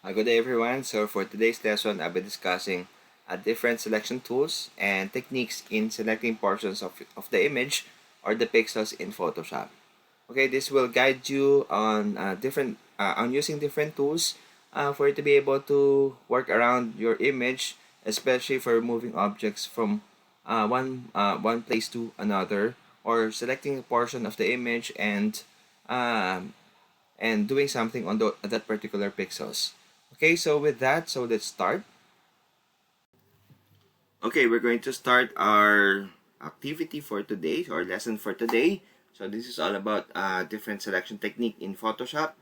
Good day everyone. So for today's lesson, I'll be discussing different selection tools and techniques in selecting portions of the image or the pixels in Photoshop. Okay, this will guide you on on using different tools for you to be able to work around your image, especially for moving objects from one place to another, or selecting a portion of the image and doing something on that particular pixels. Okay, so with that, so let's start. Okay, we're going to start our activity for today, or lesson for today. So this is all about different selection technique in Photoshop.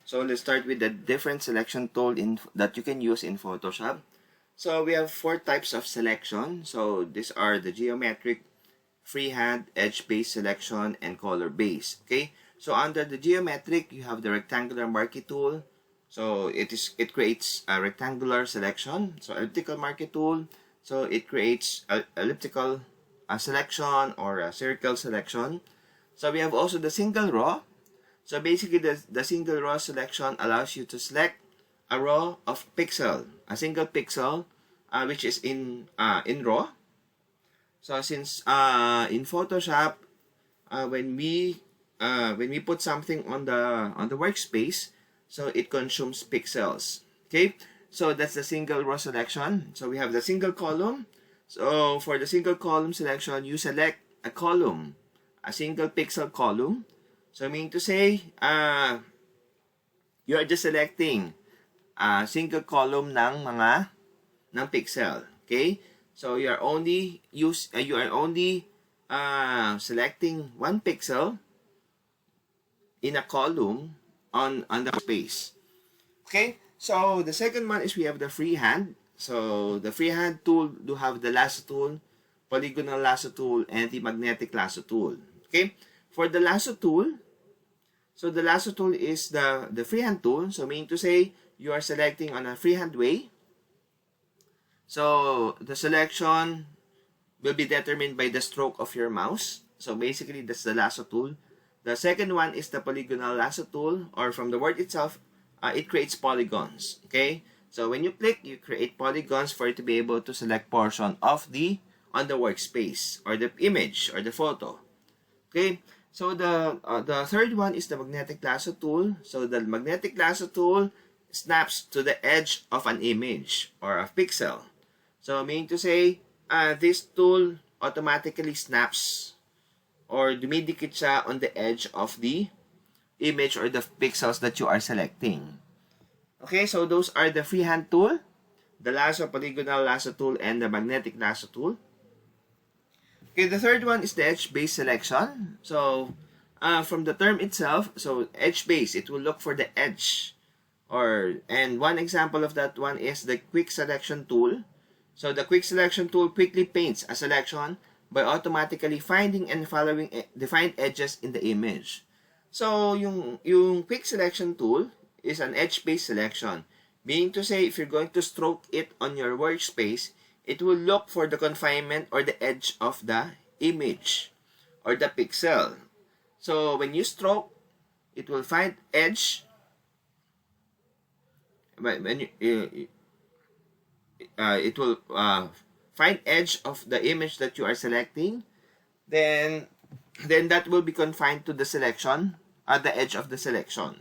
So let's start with the different selection tool that you can use in Photoshop. So we have 4 types of selection. So these are the geometric, freehand, edge-based selection, and color-based. Okay, so under the geometric, you have the rectangular marquee tool. So it creates a rectangular selection. So elliptical marquee tool, so it creates a elliptical selection or a circle selection. So we have also the single row. So basically the single row selection allows you to select a row of pixel, a single pixel, which is in row. So since in Photoshop, when we put something on the workspace, so it consumes pixels. Okay, so that's the single row selection. So we have the single column. So for the single column selection, you select a column, a single pixel column. So meaning to say, you are just selecting a single column ng pixel. Okay, so you are only selecting one pixel in a column on the space. Okay, so the second one is we have the freehand. So the freehand tool do have the lasso tool, polygonal lasso tool, and the magnetic lasso tool. Okay, for the lasso tool, so the lasso tool is the freehand tool. So meaning to say, you are selecting on a freehand way. So the selection will be determined by the stroke of your mouse. So basically, that's the lasso tool. The second one is the polygonal lasso tool, or from the word itself, it creates polygons. Okay, so when you click, you create polygons for you to be able to select portion of on the workspace or the image or the photo. Okay, so the third one is the magnetic lasso tool. So the magnetic lasso tool snaps to the edge of an image or a pixel. So meaning to say, this tool automatically snaps or dumidikit siya on the edge of the image or the pixels that you are selecting. Okay, so those are the freehand tool, the lasso, polygonal lasso tool, and the magnetic lasso tool. Okay, the third one is the edge-based selection. So from the term itself, so edge-based, it will look for the edge. And one example of that one is the quick selection tool. So the quick selection tool quickly paints a selection by automatically finding and following defined edges in the image. So yung quick selection tool is an edge-based selection. Meaning to say, if you're going to stroke it on your workspace, it will look for the confinement or the edge of the image or the pixel. So when you stroke, it will find edge. When it will find edge of the image that you are selecting, then that will be confined to the selection at the edge of the selection.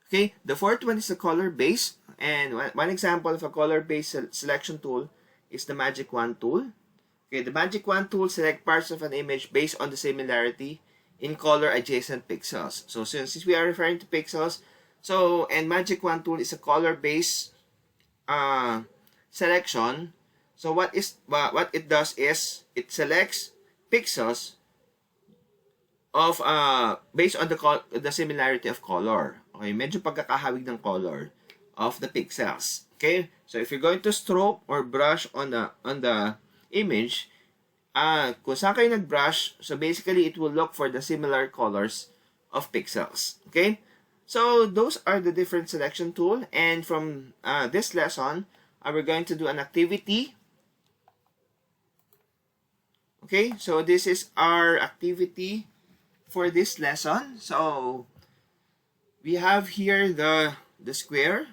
Okay, the fourth one is the color base, and one example of a color based selection tool is the magic wand tool. Okay, the magic wand tool select parts of an image based on the similarity in color adjacent pixels. So since we are referring to pixels, so and magic wand tool is a color based selection. So what it does is it selects pixels of based on the similarity of color. Okay, medyo pagkakahawig ng color of the pixels. Okay, so if you're going to stroke or brush on the image, kung saan kayo nag-brush, so basically it will look for the similar colors of pixels. Okay, so those are the different selection tool, and from this lesson, we're going to do an activity. Okay, so this is our activity for this lesson. So we have here the the square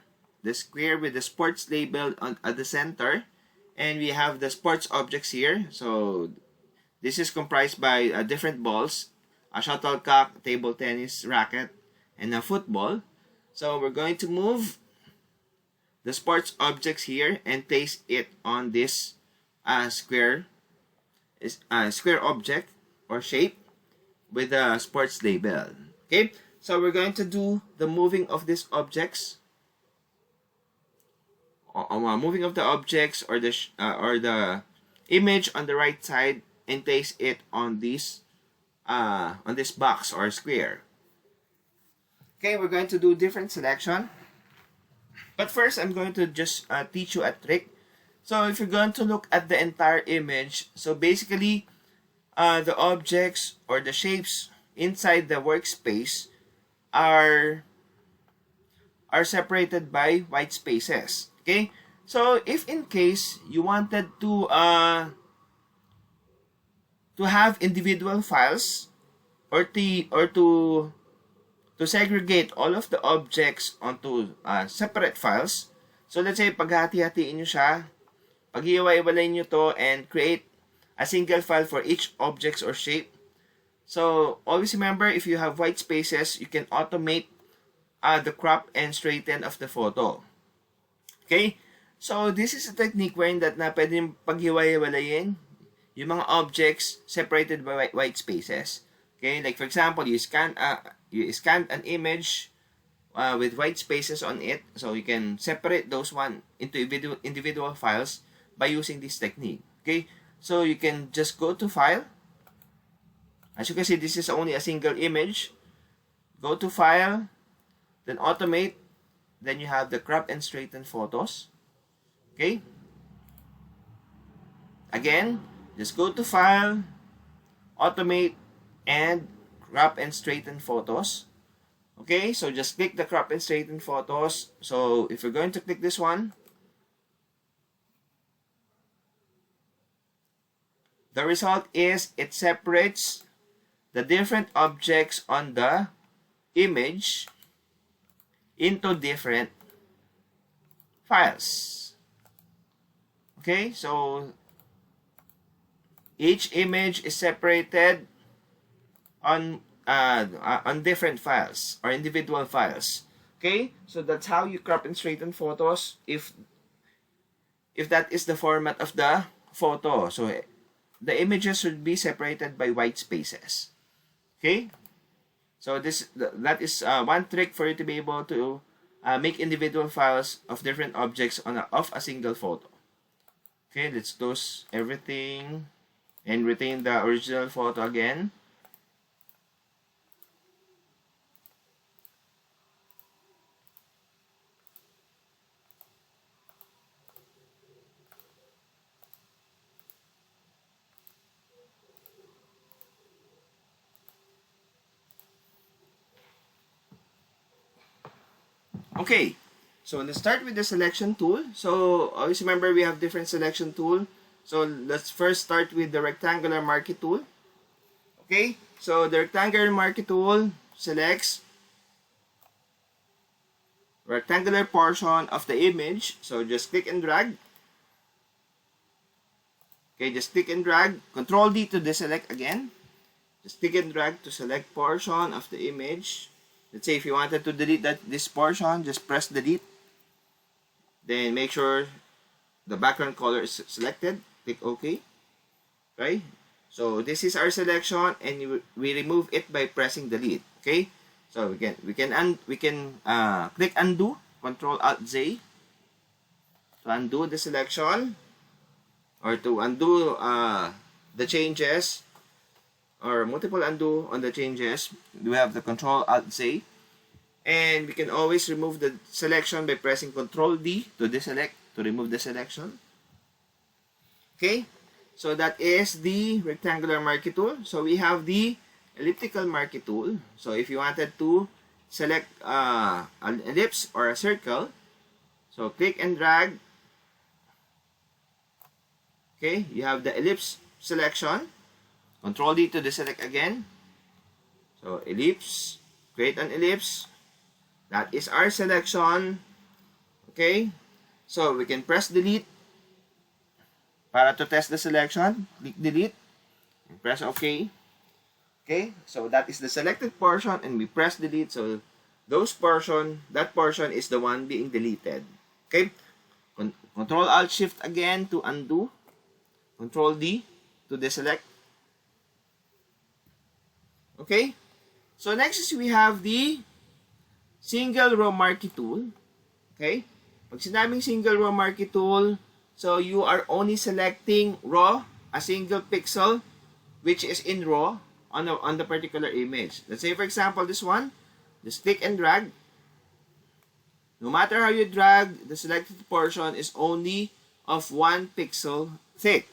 with the sports label at the center, and we have the sports objects here. So this is comprised by different balls, a shuttlecock, table tennis racket, and a football. So we're going to move the sports objects here and place it on this square object or shape with a sports label. Okay, so we're going to do the moving of these objects, moving of the objects or the image on the right side, and place it on this box or square. Okay, we're going to do different selection. But first, I'm going to just teach you a trick. So if you're going to look at the entire image, so basically, the objects or the shapes inside the workspace are separated by white spaces. Okay, so if in case you wanted to have individual files or to segregate all of the objects onto separate files. So let's say paghati-hatiin nyo siya, pag-iwalay nyo to and create a single file for each objects or shape. So always remember, if you have white spaces, you can automate the crop and straighten of the photo. Okay? So this is a technique wherein that na pwede pag-iwalayin yung mga objects separated by white spaces. Okay, like for example, you scanned an image with white spaces on it, so you can separate those one into individual files by using this technique. Okay, so you can just go to File. As you can see, this is only a single image. Go to File, then Automate, then you have the Crop and Straighten Photos. Okay, again, just go to File, Automate, and Crop and Straighten Photos. Okay, so just click the Crop and Straighten Photos. So if you're going to click this one, the result is it separates the different objects on the image into different files. Okay, so each image is separated on different files or individual files. Okay, so that's how you crop and straighten photos if that is the format of the photo. So the images should be separated by white spaces. Okay, so that is one trick for you to be able to make individual files of different objects of a single photo. Okay, let's close everything and retain the original photo again. Okay, so let's start with the selection tool. So always remember we have different selection tool. So let's first start with the rectangular marquee tool. Okay, so the rectangular marquee tool selects rectangular portion of the image. So just click and drag. Okay, just click and drag. Control D to deselect again. Just click and drag to select portion of the image. Let's say if you wanted to delete this portion, just press delete. Then make sure the background color is selected. Click OK. Okay. So this is our selection, and we remove it by pressing delete. Okay. So we can click undo. Control Alt Z to undo the selection or to undo the changes. Or multiple undo on the changes. We have the Control Alt Z, and we can always remove the selection by pressing Control D to deselect, to remove the selection. Okay, so that is the rectangular marquee tool. So we have the elliptical marquee tool. So if you wanted to select an ellipse or a circle, so click and drag. Okay, you have the ellipse selection. Control D to deselect again. So ellipse, create an ellipse. That is our selection. Okay? So, we can press delete para to test the selection. Click delete. And press OK. Okay? So, that is the selected portion and we press delete. So, that portion is the one being deleted. Okay? Control Alt Shift again to undo. Control D to deselect. Okay? So, next is we have the single row marquee tool. Okay? Pag sinabing single row marquee tool, so you are only selecting row, a single pixel, which is in row on the particular image. Let's say, for example, this one, just click and drag. No matter how you drag, the selected portion is only of 1 pixel thick.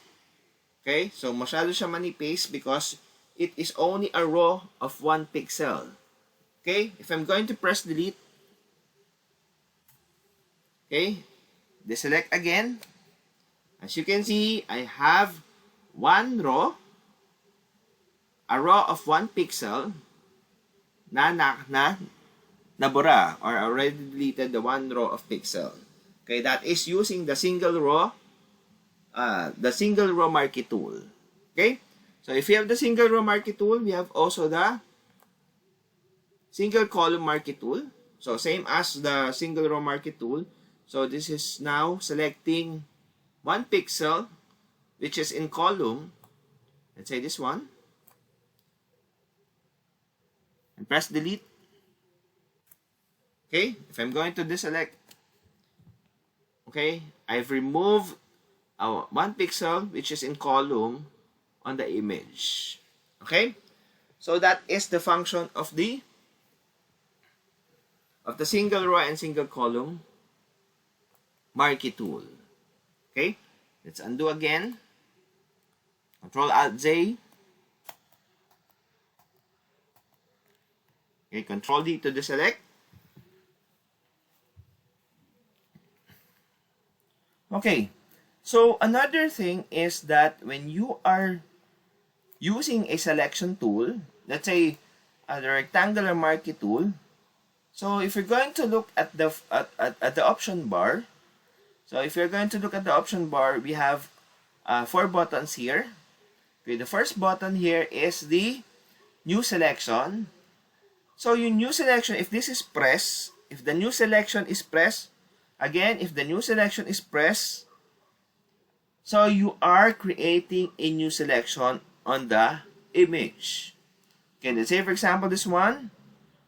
Okay? So, masyado siya manipis because it is only a row of 1 pixel. Okay? If I'm going to press delete, okay, deselect again. As you can see, I have one row, a row of 1 pixel na nabura or already deleted the 1 row of pixel. Okay, that is using the single row marquee tool. Okay, so if you have the single row marquee tool, we have also the single column marquee tool. So same as the single row marquee tool. So this is now selecting 1 pixel, which is in column. Let's say this one. And press delete. Okay, if I'm going to deselect, okay, I've removed 1 pixel, which is in column on the image. Okay, so that is the function of the single row and single column marquee tool. Okay, let's undo again. Control Alt J. Okay, Control D to deselect. Okay, so another thing is that when you are using a selection tool, let's say the rectangular marquee tool, so if you're going to look at the option bar, so if you're going to look at the option bar, we have 4 buttons here. Okay, the first button here is the new selection. So your new selection, if this is pressed, if the new selection is pressed, again, if the new selection is pressed, so you are creating a new selection on the image. Okay, let's say for example this one,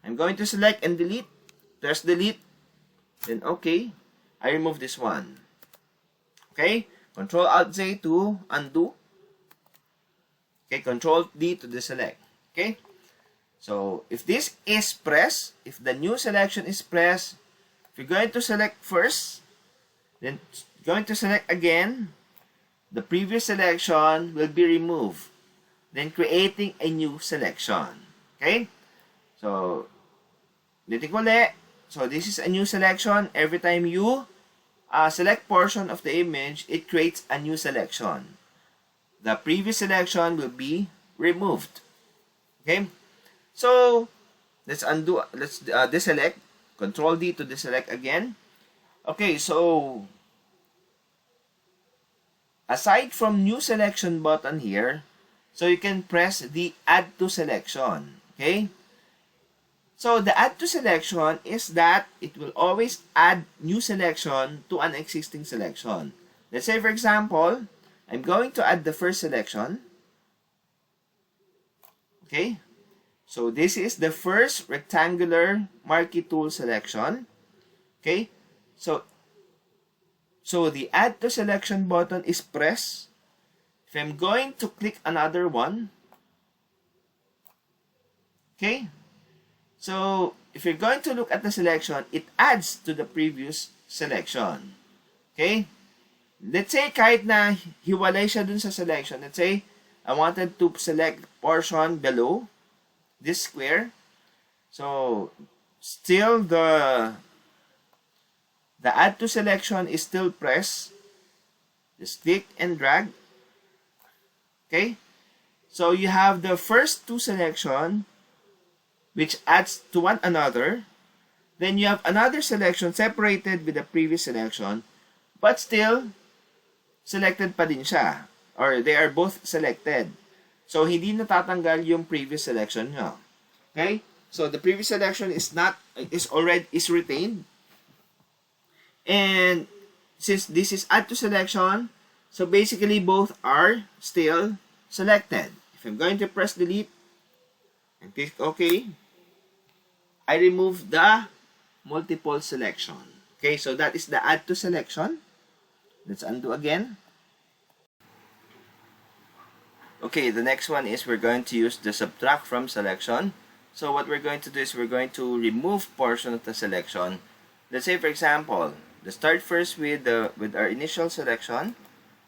I'm going to select and delete, press delete, then okay, I remove this one. Okay, Control Alt J to undo. Okay, Control D to deselect. Okay, so if this is pressed, if the new selection is pressed, if you're going to select first, then going to select again, the previous selection will be removed, then creating a new selection. Okay, so ulitin ko ulit. So this is a new selection. Every time you select portion of the image, it creates a new selection. The previous selection will be removed. Okay, so let's undo. Let's deselect. Control D to deselect again. Okay, so aside from new selection button here, so you can press the add to selection. Okay, so the add to selection is that it will always add new selection to an existing selection. Let's say for example, I'm going to add the first selection. Okay, so this is the first rectangular marquee tool selection. Okay, so the add to selection button is pressed. If I'm going to click another one, okay, so if you're going to look at the selection, it adds to the previous selection. Okay, let's say kahit na hiwalay siya dun sa selection, let's say I wanted to select portion below this square, so still the add to selection is still pressed. Just click and drag. Okay, so you have the first two selection which adds to one another. Then you have another selection separated with the previous selection, but still selected pa din siya. Or they are both selected. So, hindi natatanggal yung previous selection nyo. Okay? So, the previous selection is retained. And since this is add to selection, so basically both are still selected. If I'm going to press delete and click OK, I remove the multiple selection. Okay, so that is the add to selection. Let's undo again. Okay, the next one is we're going to use the subtract from selection. So what we're going to do is we're going to remove portion of the selection. Let's say, for example, let's start first with our initial selection.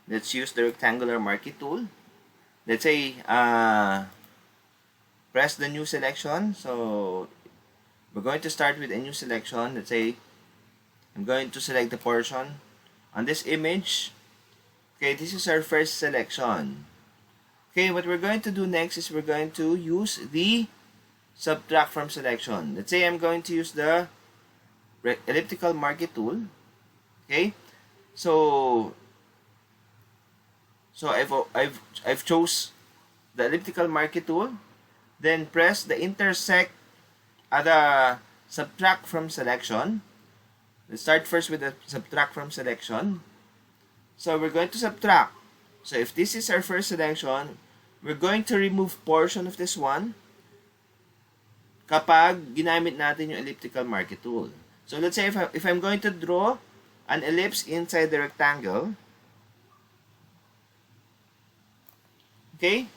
Let's use the rectangular marquee tool. Let's say press the new selection. So we're going to start with a new selection. Let's say I'm going to select the portion on this image. Okay, this is our first selection. Okay, what we're going to do next is we're going to use the subtract from selection. Let's say I'm going to use the elliptical marquee tool. Okay, so I've chose the elliptical marquee tool. Then press the intersect the subtract from selection. Let's start first with the subtract from selection. So we're going to subtract. So if this is our first selection, we're going to remove portion of this one kapag ginamit natin yung elliptical marquee tool. So let's say if I'm going to draw an ellipse inside the rectangle. Okay?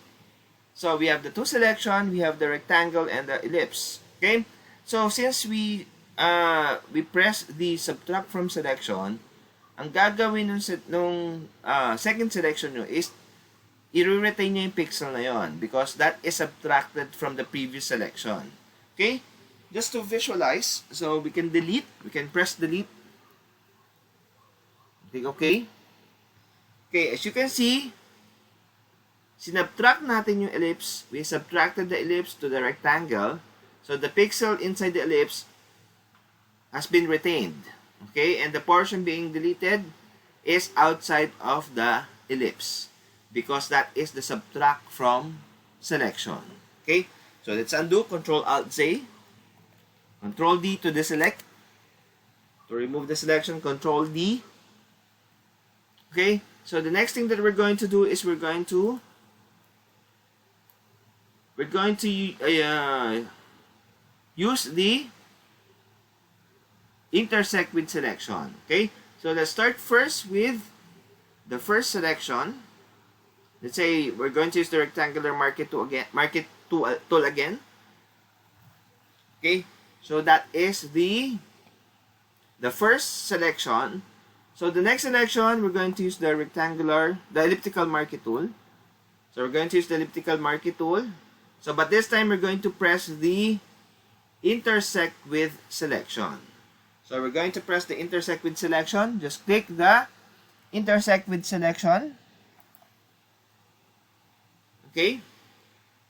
So we have the two selection, we have the rectangle and the ellipse. Okay? So since we press the subtract from selection, ang gagawin nung second selection nyo is i-retain nyo yung pixel na yon because that is subtracted from the previous selection. Okay? Just to visualize, so we can press delete. Click OK. Okay, as you can see, sinubtract natin yung ellipse. We subtracted the ellipse to the rectangle. So the pixel inside the ellipse has been retained. Okay, and the portion being deleted is outside of the ellipse because that is the subtract from selection. Okay, so let's undo. Control-Alt-Z. Control-D to deselect. To remove the selection, Control-D. Okay, so the next thing that we're going to do is we're going to use the intersect with selection. Okay, so let's start first with the first selection. Let's say we're going to use the rectangular marquee tool again. Okay, so that is the first selection. So the next selection, we're going to use the elliptical marquee tool. So we're going to use the elliptical marquee tool. So but this time we're going to press the intersect with selection. So we're going to press the intersect with selection. Just click the intersect with selection. Okay.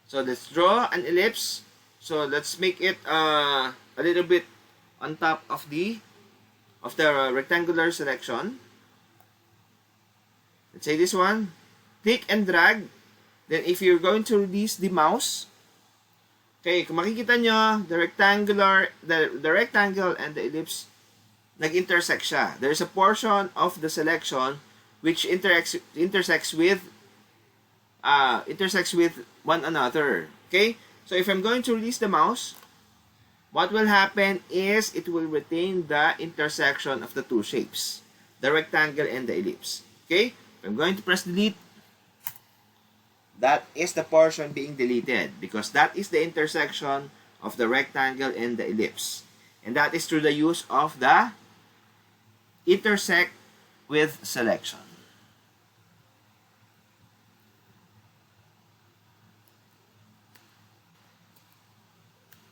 So let's draw an ellipse. So let's make it a little bit on top of the rectangular selection. Let's say this one. Click and drag. Then if you're going to release the mouse, okay, kung makikita nyo, the rectangle and the ellipse nag-intersect siya. There's a portion of the selection which intersects with one another. Okay? So if I'm going to release the mouse, what will happen is it will retain the intersection of the two shapes, the rectangle and the ellipse. Okay? If I'm going to press delete, that is the portion being deleted because that is the intersection of the rectangle and the ellipse. And that is through the use of the intersect with selection.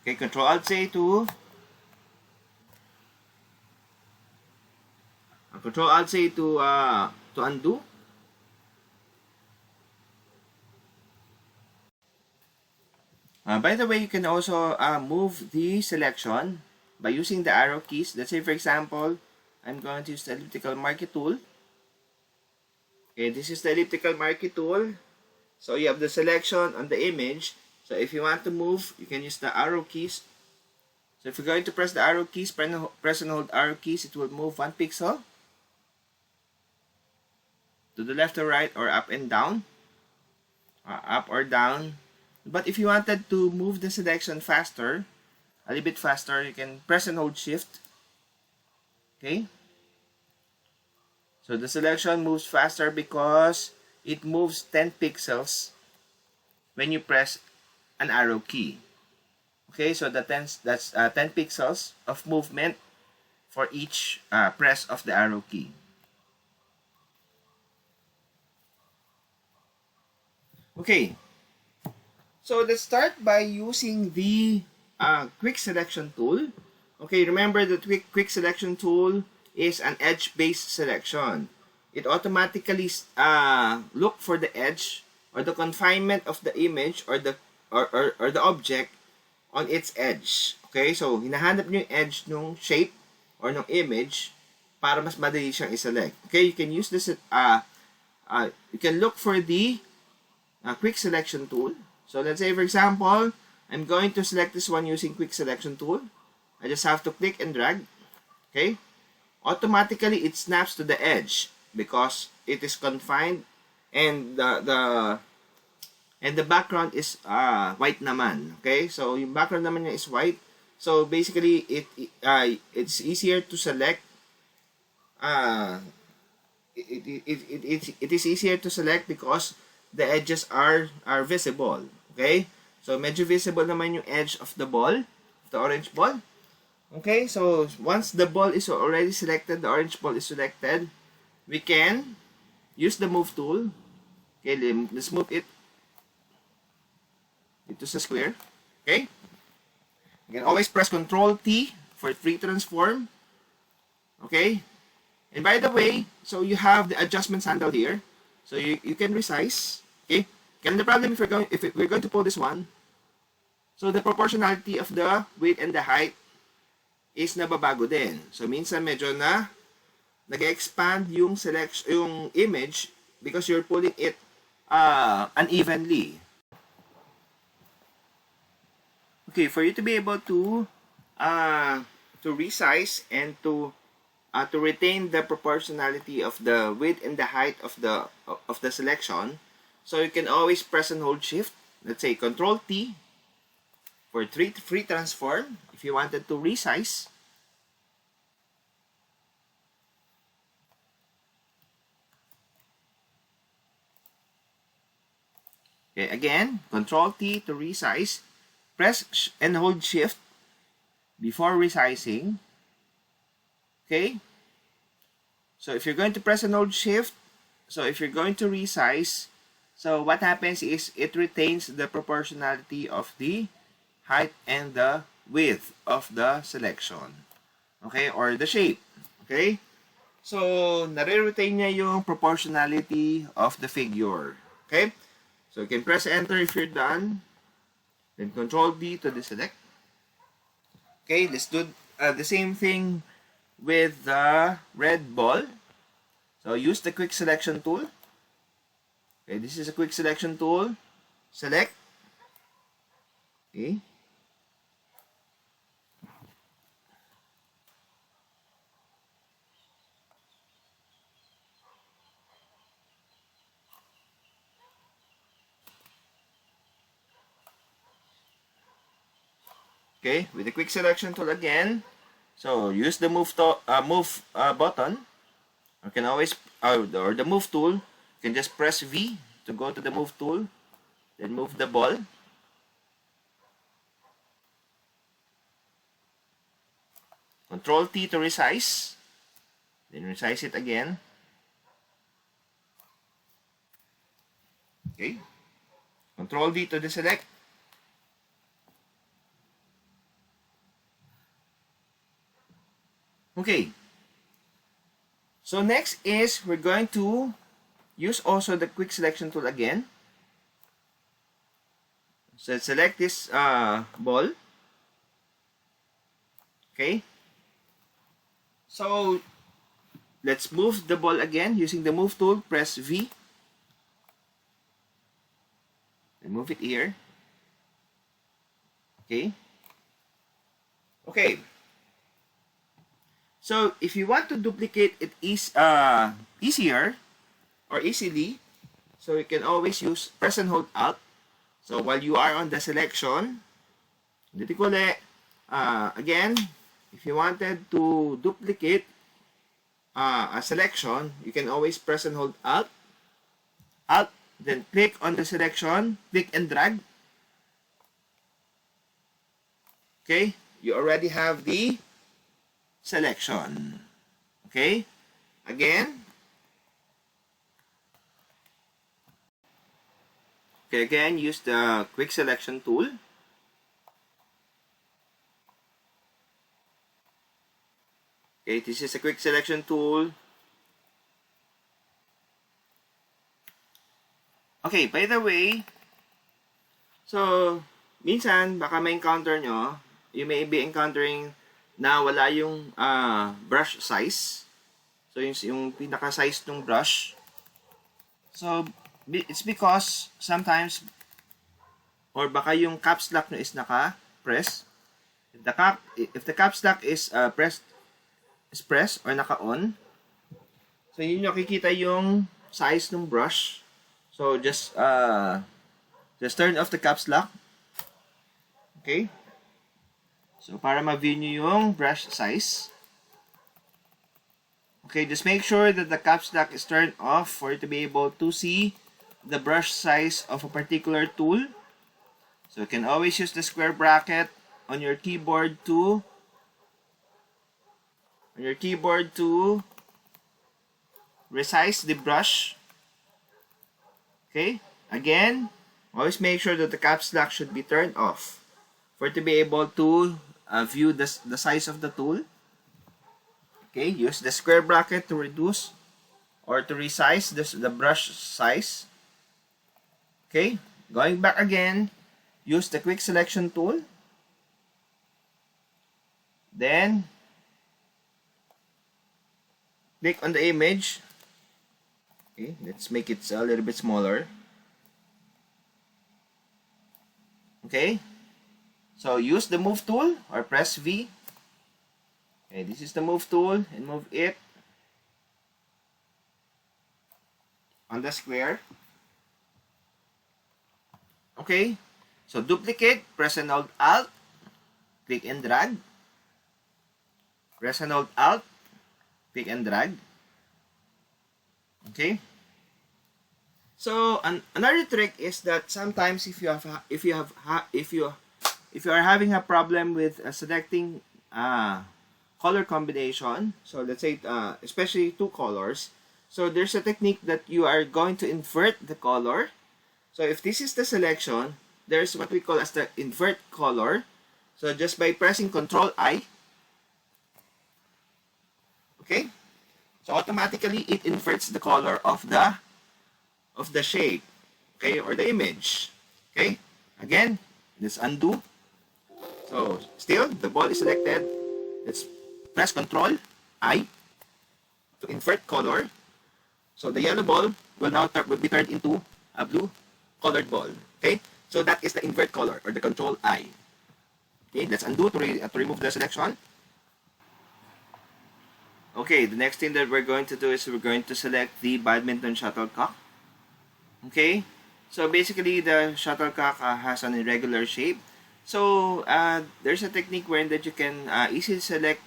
Okay, Control-Alt-Z to undo. By the way, you can also move the selection by using the arrow keys. Let's say, for example, I'm going to use the Elliptical Marquee tool. Okay, this is the Elliptical Marquee tool. So you have the selection on the image. So if you want to move, you can use the arrow keys. So if you're going to press the arrow keys, press and hold arrow keys, it will move 1 pixel to the left or right, or up and down, up or down. But if you wanted to move the selection faster, a little bit faster, you can press and hold shift. Okay, so the selection moves faster because it moves 10 pixels when you press an arrow key. Okay, so that's 10 pixels of movement for each press of the arrow key. Okay, so let's start by using the quick selection tool. Okay, remember the quick selection tool is an edge-based selection. It automatically look for the edge or the confinement of the image or the object on its edge. Okay, so hinahanap nyo yung edge ng shape or ng image para mas madali siyang i-select. Okay, you can use this, you can look for the quick selection tool. So let's say, for example, I'm going to select this one using quick selection tool. I just have to click and drag. Okay, automatically it snaps to the edge because it is confined, and the background is white naman. Okay, so yung background naman niya is white. So basically it's easier to select. It is easier to select because the edges are visible. Okay, so medyo visible naman yung edge of the ball, the orange ball. Okay, so once the ball is already selected, the orange ball is selected, we can use the move tool. Okay, let's move it into a square. Okay, you can always press Ctrl T for free transform. Okay, and by the way, so you have the adjustment handle here, so you can resize. Okay, and the problem if we're going to pull this one, so the proportionality of the width and the height is nababago din. So minsan medyo nag-expand yung image because you're pulling it unevenly. Okay, for you to be able to resize and to retain the proportionality of the width and the height of the selection, so you can always press and hold shift. Let's say Ctrl T for free transform if you wanted to resize. Okay, again, Ctrl T to resize. Press and hold shift before resizing. Okay, so if you're going to press and hold shift, so if you're going to resize, so what happens is it retains the proportionality of the height and the width of the selection. Okay, or the shape. Okay, so nare-retain niya yung proportionality of the figure. Okay, so you can press enter if you're done, then Ctrl D to deselect. Okay, let's do the same thing with the red ball. So use the quick selection tool. Okay, this is a quick selection tool. Select. Okay. Okay, with the quick selection tool again. So use the move button, or can always or the move tool. You can just press V to go to the move tool, then move the ball. Ctrl T to resize, then resize it again. Okay, Ctrl D to deselect. Okay, so next is we're going to use also the quick selection tool again. So select this ball. Okay? So, let's move the ball again using the move tool. Press V. And move it here. Okay? Okay. So, if you want to duplicate it easier or easily, so you can always use press and hold Alt. So, while you are on the selection, again, if you wanted to duplicate a selection, you can always press and hold Alt, then click on the selection, click and drag. Okay, you already have the selection. Okay, again. Okay, again, use the quick selection tool. Okay, this is a quick selection tool. Okay, by the way, so, minsan, baka may encounter nyo, you may be encountering na wala yung brush size. So, yung pinaka-size ng brush. So, it's because sometimes, or baka yung caps lock nyo is naka-press. If the caps lock is press or naka-on, so yun yung nakikita yung size ng brush. So, just turn off the caps lock. Okay? So, para ma-view nyo yung brush size. Okay, just make sure that the caps lock is turned off for you to be able to see the brush size of a particular tool. So, you can always use the square bracket on your keyboard to resize the brush. Okay, again, always make sure that the caps lock should be turned off for you to be able to view the size of the tool. Okay, use the square bracket to reduce or to resize the brush size. Okay, going back again, use the quick selection tool. Then, click on the image. Okay, let's make it a little bit smaller. Okay, so use the move tool or press V. Okay, this is the move tool and move it on the square. Okay, so duplicate, press and hold Alt, click and drag. Press and hold Alt, click and drag. Okay. So another trick is that sometimes if you are having a problem with selecting color combination, so let's say especially two colors, so there's a technique that you are going to invert the color. So if this is the selection, there's what we call as the invert color. So just by pressing Ctrl I, okay, so automatically it inverts the color of the shape, okay, or the image. Okay, again, let's undo. So still the ball is selected. Let's press Ctrl I to invert color. So the yellow ball will be turned into a blue colored ball. Okay, so that is the invert color or the Ctrl I. Okay, let's undo to remove the selection. Okay, the next thing that we're going to do is we're going to select the badminton shuttlecock. Okay, so basically the shuttlecock has an irregular shape. So there's a technique wherein that you can easily select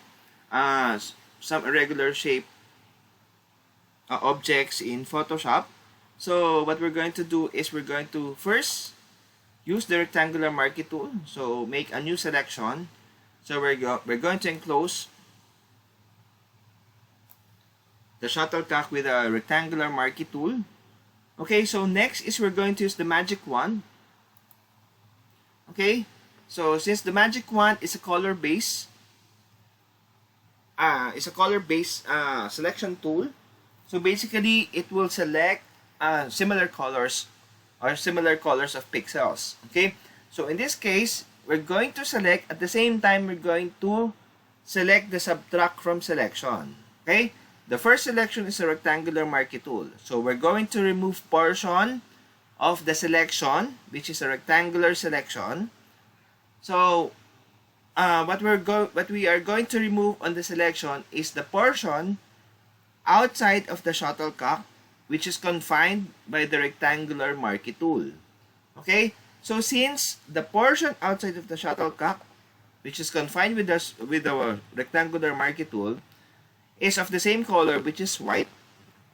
some irregular shape objects in Photoshop. So what we're going to do is we're going to first use the rectangular marquee tool. So make a new selection. So we're going to enclose the shuttlecock with a rectangular marquee tool. Okay, so next is we're going to use the magic wand. Okay, so since the magic wand is a color base selection tool, so basically it will select similar colors or similar colors of pixels. Okay, so in this case we're going to select at the same time we're going to select the subtract from selection. Okay? The first selection is a rectangular marquee tool. So we're going to remove portion of the selection, which is a rectangular selection. So what we are going to remove on the selection is the portion outside of the shuttlecock, which is confined by the rectangular marquee tool. Okay? So since the portion outside of the shuttlecock, which is confined with the rectangular marquee tool, is of the same color, which is white,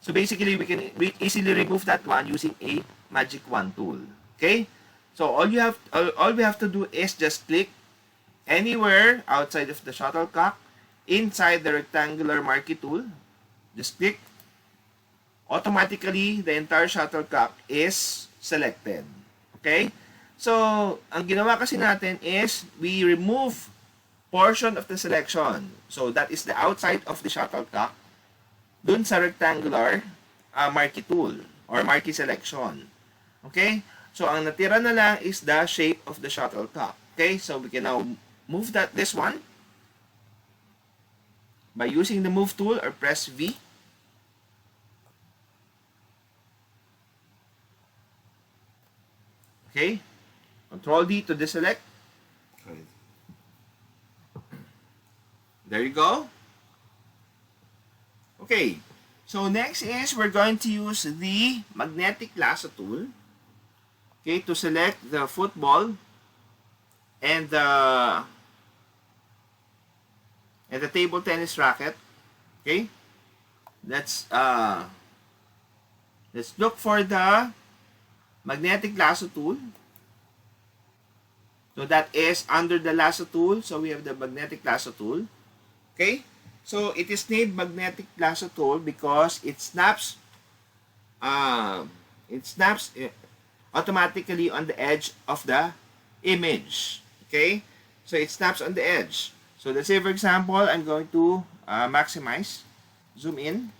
so basically we can easily remove that one using a magic wand tool. Okay? So all we have to do is just click anywhere outside of the shuttlecock inside the rectangular marquee tool. Just click. Automatically, the entire shuttlecock is selected. Okay? So, ang ginawa kasi natin is we remove portion of the selection. So, that is the outside of the shuttlecock dun sa rectangular marquee tool or marquee selection. Okay? So, ang natira na lang is the shape of the shuttlecock. Okay? So, we can now move this one by using the move tool or press V. Okay? Control D to deselect. There you go. Okay. So next is we're going to use the magnetic lasso tool. Okay, to select the football and the table tennis racket. Okay? Let's look for the magnetic lasso tool. So that is under the lasso tool. So we have the magnetic lasso tool. Okay? So it is named magnetic lasso tool because it snaps automatically on the edge of the image. Okay? So it snaps on the edge. So let's say for example, I'm going to maximize, zoom in.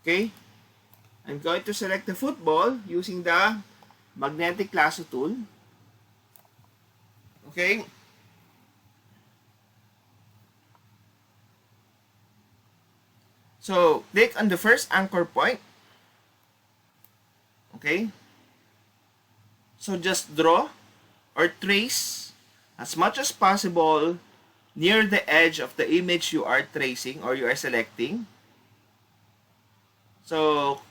Okay? I'm going to select the football using the magnetic lasso tool. Okay? So, click on the first anchor point. Okay? So, just draw or trace as much as possible near the edge of the image you are tracing or you are selecting. So,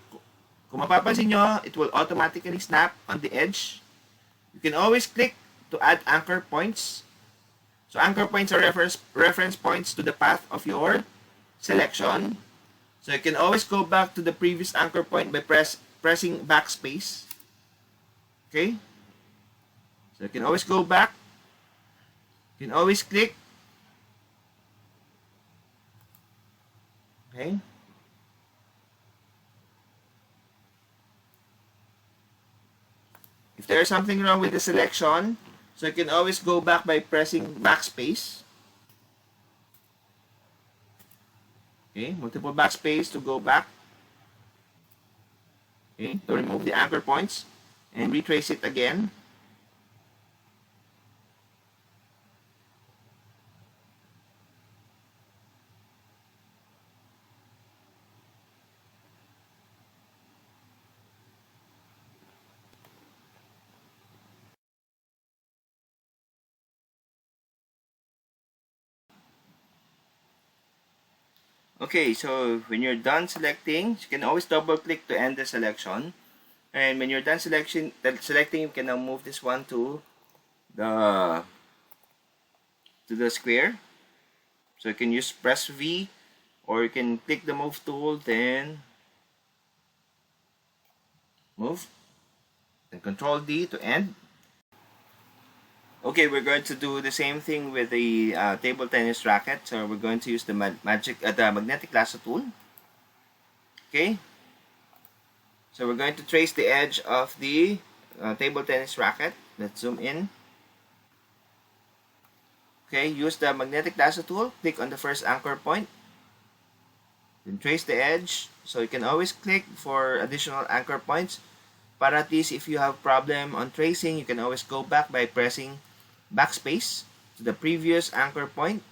kung mapapansin nyo, it will automatically snap on the edge. You can always click to add anchor points. So, anchor points are reference points to the path of your selection. So, you can always go back to the previous anchor point by pressing backspace. Okay? So, you can always go back. You can always click. Okay? If there is something wrong with the selection, so you can always go back by pressing backspace. Okay, multiple backspace to go back. Okay, to remove the anchor points and retrace it again. Okay, so when you're done selecting, you can always double click to end the selection. And when you're done selecting, you can now move this one to the square. So you can use press V, or you can click the move tool, then move, and Control D to end. Okay, we're going to do the same thing with the table tennis racket. So we're going to use the magnetic lasso tool. Okay. So we're going to trace the edge of the table tennis racket. Let's zoom in. Okay, use the magnetic lasso tool. Click on the first anchor point. Then trace the edge. So you can always click for additional anchor points. Para at least if you have problem on tracing, you can always go back by pressing backspace to the previous anchor point.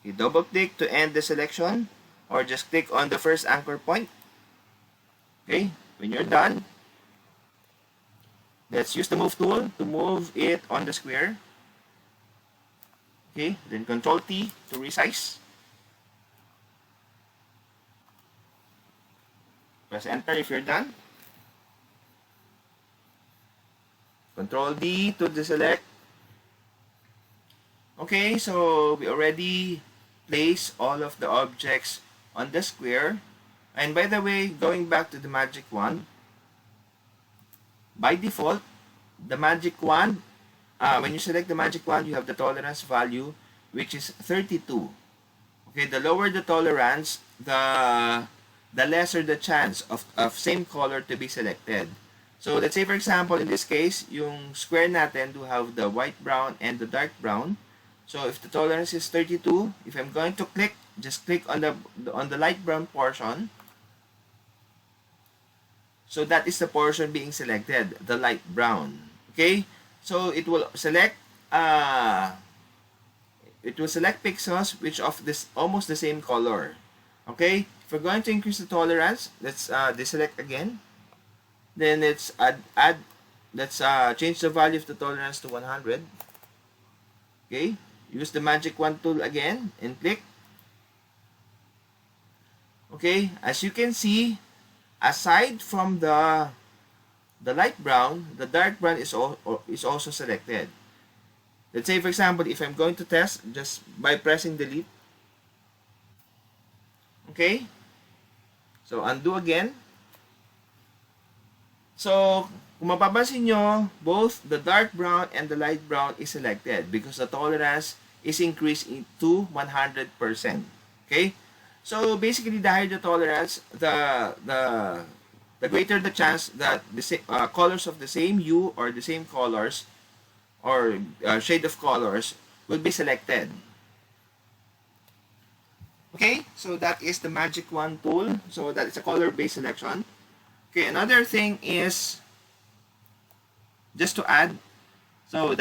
You double click to end the selection, or just click on the first anchor point. Okay, when you're done, let's use the move tool to move it on the square. Okay, then Control T to resize. Press enter if you're done. Control D to deselect. Okay, so we already placed all of the objects on the square. And by the way, going back to the magic wand, by default, the magic wand, when you select the magic wand, you have the tolerance value, which is 32. Okay, the lower the tolerance, the lesser the chance of same color to be selected. So let's say for example, in this case, yung square natin do have the white brown and the dark brown. So if the tolerance is 32, if I'm going to click, just click on the light brown portion. So that is the portion being selected, the light brown. Okay? So it will select pixels which of this almost the same color. Okay? If we're going to increase the tolerance, let's deselect again. Then let's change the value of the tolerance to 100. Okay? Use the magic wand tool again and click. Okay? As you can see, aside from the light brown, the dark brown is also selected. Let's say for example, if I'm going to test just by pressing delete. Okay? So undo again. So kung mapapansin nyo, both the dark brown and the light brown is selected because the tolerance is increased to 100%. Okay? So basically, the higher the tolerance, the greater the chance that the colors of the same hue or the same colors or shade of colors will be selected. Okay, so that is the magic wand tool. So that is a color-based selection. Okay, another thing is just to add. So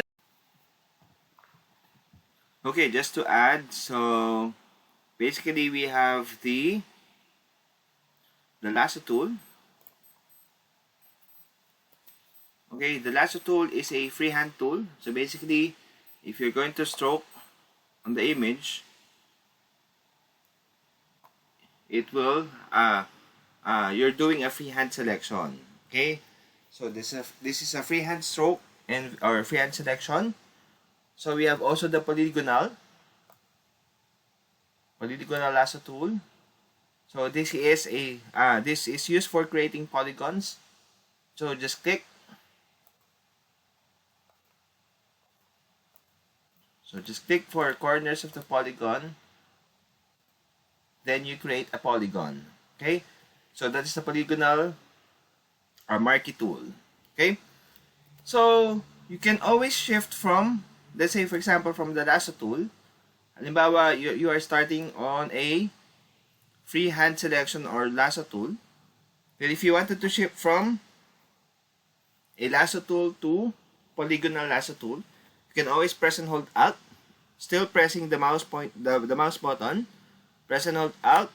okay, just to add. So basically, we have the Lasso Tool. Okay, the Lasso Tool is a freehand tool. So basically, if you're going to stroke on the image, it will you're doing a freehand selection. Okay, so this is a freehand stroke or freehand selection. So we have also the Polygonal Lasso Tool. So this is used for creating polygons. So just click. So just click for corners of the polygon. Then you create a polygon. Okay. So that is the Polygonal Marquee tool. Okay. So you can always shift from, let's say for example, from the Lasso Tool. Halimbawa, you are starting on a freehand selection or Lasso Tool. But if you wanted to shift from a Lasso Tool to Polygonal Lasso Tool, you can always press and hold Alt, still pressing the mouse button. Press and hold Alt,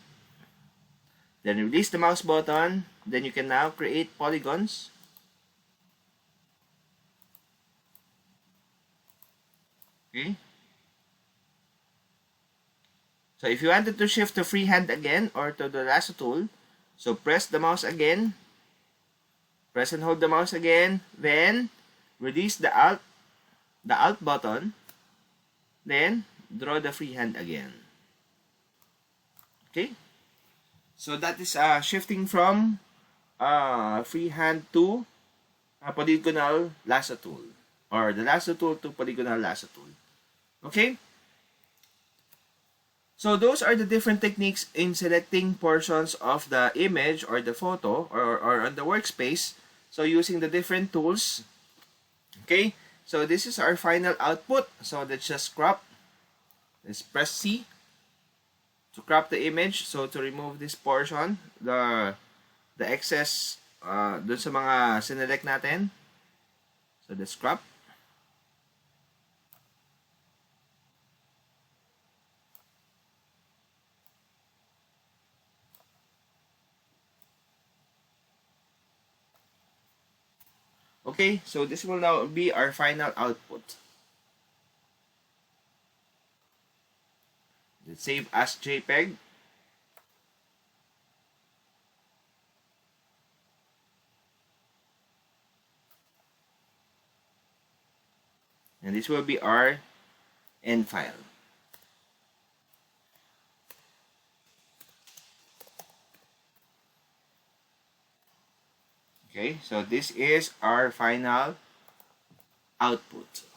then release the mouse button. Then you can now create polygons. Okay. So if you wanted to shift to freehand again or to the Lasso Tool, so press the mouse again, press and hold the mouse again, then release the Alt button, then draw the freehand again. Okay, so that is shifting from freehand to Polygonal Lasso Tool, or the Lasso Tool to Polygonal Lasso Tool. Okay, so those are the different techniques in selecting portions of the image or the photo or on the workspace. So using the different tools. Okay, so this is our final output. So let's just crop. Let's press C to crop the image. So to remove this portion, the excess dun sa mga sinelect natin. So let's crop. Okay, so this will now be our final output. Let's save as JPEG. And this will be our end file. Okay, so this is our final output.